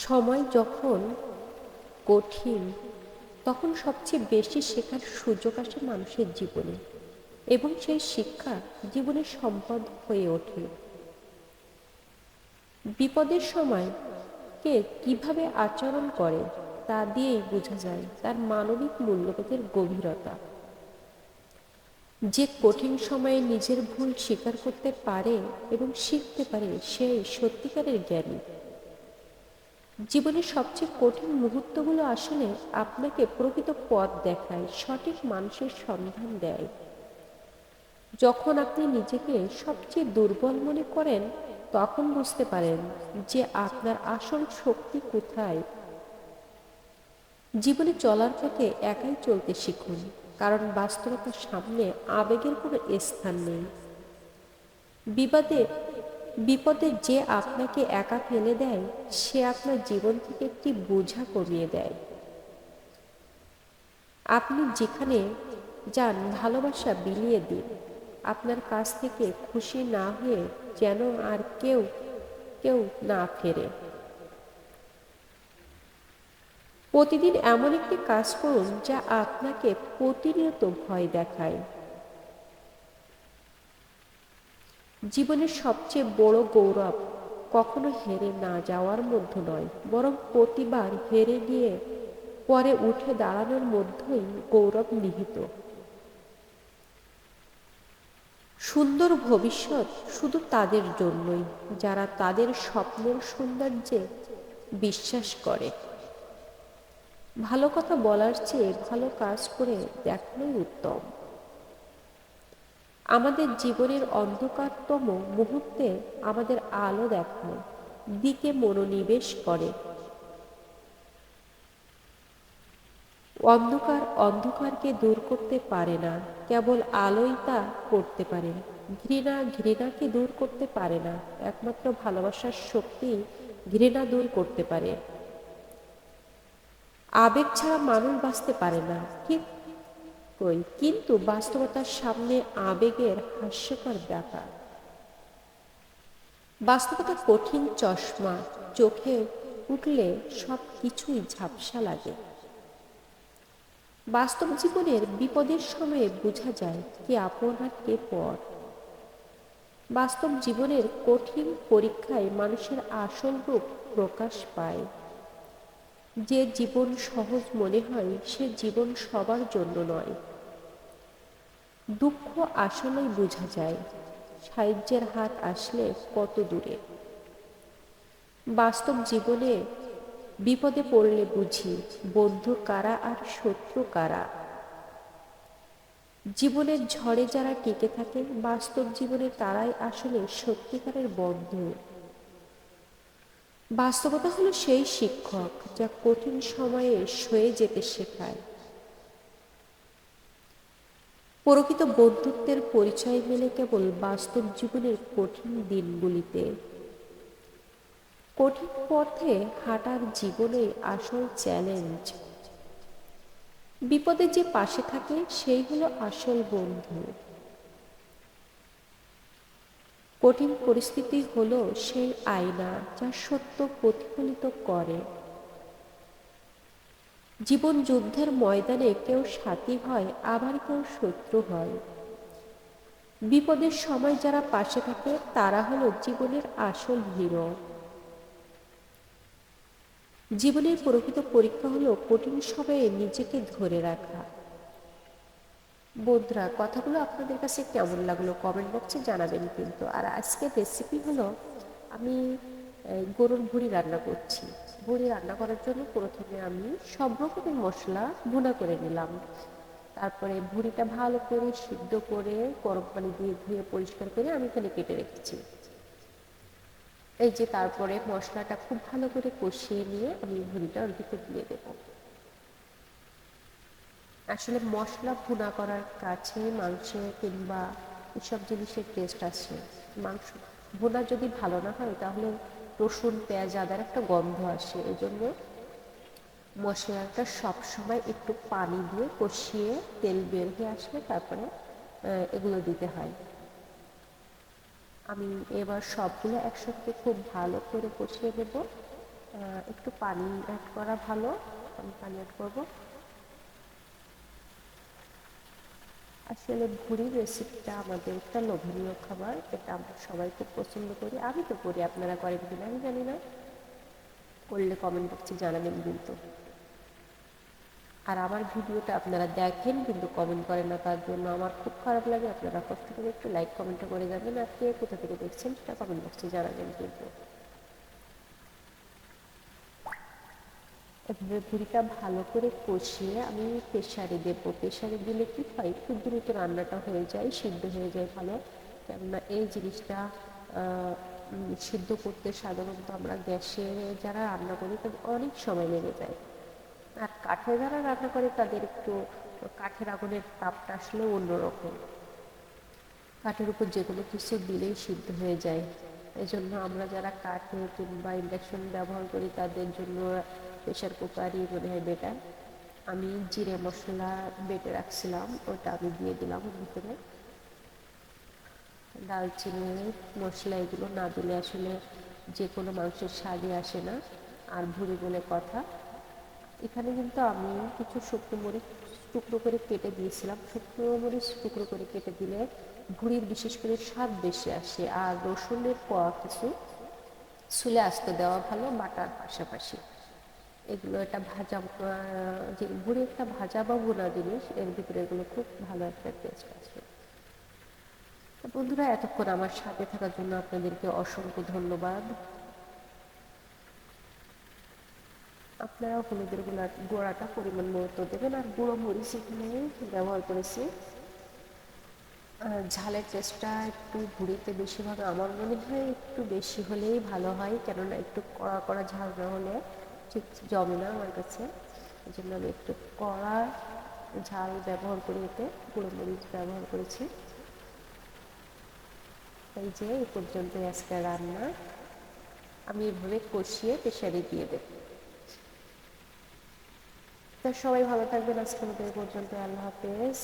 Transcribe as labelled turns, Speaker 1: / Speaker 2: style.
Speaker 1: সময় যখন কঠিন, তখন সবচেয়ে বেশি শেখার সুযোগ আসে মানুষের জীবনে, এবং সেই শিক্ষা জীবনের সম্পদ হয়ে ওঠে। বিপদের সময় কে কিভাবে আচরণ করে তা দিয়েই বোঝা যায় তার মানবিক মূল্যবোধের গভীরতা। যে কঠিন সময়ে নিজের ভুল স্বীকার করতে পারে এবং শিখতে পারে, সেই সত্যিকারের জ্ঞানী। জীবনের সবচেয়ে কঠিন মুহূর্তগুলো আসলে আপনাকে প্রকৃত পথ দেখায়, সঠিক মানুষের সন্ধান দেয়। যখন আপনি নিজেকে সবচেয়ে দুর্বল মনে করেন, তখন বুঝতে পারেন যে আপনার আসল শক্তি কোথায়। জীবনে চলার পথে একাই চলতে শিখুন, কারণ বাস্তবতার সামনে আবেগের কোনো স্থান নেই। বিপদে বিপদে যে আপনাকে একা ফেলে দেয়, সে আপনার জীবন থেকে একটি বোঝা কমিয়ে দেয়। আপনি যেখানে যান, ভালোবাসা বিলিয়ে দিন। আপনার কাছ থেকে খুশি না হয়ে যেন আর কেউ কেউ না ফেরে। প্রতিদিন এমন একটি কাজ করুন যা আপনাকে প্রতিনিয়ত ভয় দেখায়। জীবনের সবচেয়ে বড় গৌরব কখনো হেরে না যাওয়ার মধ্যে নয়, বরং প্রতিবার হেরে গিয়ে পরে উঠে দাঁড়ানোর মধ্যেই গৌরব নিহিত। সুন্দর ভবিষ্যৎ শুধু তাদের জন্যই যারা তাদের স্বপ্নের সৌন্দর্যে বিশ্বাস করে। ভালো কথা বলার চেয়ে ভালো কাজ করে দেখানোই উত্তম। আমাদের জীবনের অন্ধকারতম মুহূর্তে আমাদের আলো দেখায়, দিকে মনোনিবেশ করে। অন্ধকার অন্ধকারকে দূর করতে পারে না, কেবল আলোই তা করতে পারে। ঘৃণা ঘৃণাকে দূর করতে পারে না, একমাত্র ভালোবাসার শক্তি ঘৃণা দূর করতে পারে। আবেগ ছাড়া মানুষ বাঁচতে পারে না, ঠিক কই, কিন্তু বাস্তবতার সামনে আবেগের হাস্যকর ব্যাপার। বাস্তবতা কঠিন চশমা, চোখে উঠলে সব কিছুই ঝাপসা লাগে। বাস্তব জীবনের বিপদের সময়ে বোঝা যায় কে আপন আর কে পর। বাস্তব জীবনের কঠিন পরীক্ষায় মানুষের আসল রূপ প্রকাশ পায়। যে জীবন সহজ মনে হয়, সে জীবন সবার জন্য নয়। দুঃখ আসলেই বোঝা যায়, সাহায্যের হাত আসলে কত দূরে। বাস্তব জীবনে বিপদে পড়লে বুঝি বন্ধু কারা আর শত্রু কারা। জীবনের ঝড়ে যারা টিকে থাকে, বাস্তব জীবনে তারাই আসলে সত্যিকারের বন্ধু। বাস্তবতা হলো সেই শিক্ষক যা কঠিন সময়ে সয়ে যেতে শেখায়। প্রকৃত বন্ধুত্বের পরিচয় মেলে কেবল বাস্তব জীবনের কঠিন দিনগুলিতে। কঠিন পথে হাঁটার জীবনে আসল চ্যালেঞ্জ। বিপদে যে পাশে থাকে, সেই হলো আসল বন্ধু। কঠিন পরিস্থিতি হলো সেই আয়না যা সত্য প্রতিফলিত করে। জীবন যুদ্ধের ময়দানে কেউ সাথী হয়, আবার কেউ শত্রু হয়। বিপদের সময় যারা পাশে থাকে, তারা হলো জীবনের আসল হিরো। জীবনের প্রকৃত পরীক্ষা হলো কঠিন সময়ে নিজেকে ধরে রাখা। বন্ধুরা, কথাগুলো আপনাদের কাছে কেমন লাগলো কমেন্ট বক্সে জানাবেন কিন্তু। আর আজকের রেসিপি হলো, আমি গরুর ভুঁড়ি রান্না করছি। ভুঁড়ি রান্না করার জন্য প্রথমে আমি সব রকমের মশলা ভুনা করে নিলাম। তারপরে ভুঁড়িটা ভালো করে সিদ্ধ করে গরম পানি দিয়ে ধুয়ে পরিষ্কার করে আমি এখানে কেটে রেখেছি। এই যে তারপরে মশলাটা খুব ভালো করে কষিয়ে নিয়ে আমি ভুঁড়িটা ওর ভিতরে দিয়ে দেবো। আসলে মশলা ভুনা করার কাছে মাংসে কিংবা এসব জিনিসের টেস্ট আসে। মাংস ভুনা যদি ভালো না হয়, তাহলে রসুন পেঁয়াজ আদার একটা গন্ধ আসে। এই জন্য মশলাটা সবসময় একটু পানি দিয়ে কষিয়ে তেল বের হয়ে আসলে তারপরে এগুলো দিতে হয়। আমি এবার সবগুলো একসাথে খুব ভালো করে কষিয়ে দেব। একটু পানি অ্যাড করা ভালো। আমি পানি অ্যাড করব। আসলে ভুড়ির রেসিপিটা আমাদের একটা লোভনীয় খাবার, এটা আমরা সবাই খুব পছন্দ করি। আমি তো করি, আপনারা করেন কিনা আমি জানি না, করলে কমেন্ট বক্সে জানাবেন কিন্তু। আর আমার ভিডিওটা আপনারা দেখেন কিন্তু কমেন্ট করেন না, তার জন্য আমার খুব খারাপ লাগে। আপনারা কষ্ট করে একটু লাইক কমেন্টও করে যাবেন, আর কে কোথা থেকে দেখছেন সেটা কমেন্ট বক্সে জানাবেন কিন্তু। এভাবে ভুড়িটা ভালো করে কষিয়ে আমি প্রেসারে দেবো। প্রেসারে দিলে কি হয়, একটু দ্রুত রান্নাটা হয়ে যায়, সিদ্ধ হয়ে যায় ভালো। কেননা এই জিনিসটা সিদ্ধ করতে সাধারণত আমরা গ্যাসে যারা রান্না করি তাদের অনেক সময় লেগে যায়। আর কাঠে যারা রান্না করে তাদের একটু কাঠের আগুনের তাপটা আসলে অন্যরকম, কাঠের উপর যে কোনো কিছু দিলেই সিদ্ধ হয়ে যায়। এই জন্য আমরা যারা কাঠে কিংবা ইন্ডাকশন ব্যবহার করি তাদের জন্য প্রেশার কুকারই মনে হয় বেটার। আমি জিরে মশলা বেটে রাখছিলাম, ওটা আমি দিয়ে দিলাম ওর ভিতরে। দারচিনি মশলা এগুলো না দিলে আসলে যে কোনো মাংসের স্বাদই আসে না। আর ভুড়ি বলে কথা, এখানে কিন্তু আমি কিছু শুকনো মরিচ টুকরো করে কেটে দিয়েছিলাম। শুকনো মরিচ টুকরো করে কেটে দিলে ভুড়ির বিশেষ করে স্বাদ বেশি আসে। আর রসুনের কোয়া কিছু ছুলে আসতে দেওয়া ভালো বাটার পাশাপাশি। এগুলো একটা ভাজা, যে ভুড়ি একটা ভাজা বা ভুনা জিনিস, এর ভিতরে এগুলো খুব ভালো একটা টেস্ট আসে। বন্ধুরা, এতক্ষণ আমার সাথে থাকার জন্য আপনাদেরকে অসংখ্য ধন্যবাদ। আপনারা হলুদের গোড়াটা পরিমাণ মতো দেবেন। আর গুঁড়ো মরিচ এখানে ব্যবহার করেছি। ঝালের টেস্টটা একটু ভুড়িতে বেশিরভাগ আমার মনে হয় একটু বেশি হলেই ভালো হয়, কেননা একটু কড়া কড়া ঝাল না হলে ঠিক জমে না আমার কাছে। এই জন্য আমি একটু কড়া ঝাল ব্যবহার করি, এতে গুঁড়ো মরিচ ব্যবহার করেছি। এই যে এই পর্যন্ত আজকে রান্না, আমি এভাবে কষিয়ে প্রেসারে দিয়ে দেব। তা সবাই ভালো থাকবেন, আজকের মতো এই পর্যন্ত। আল্লাহ হাফেজ।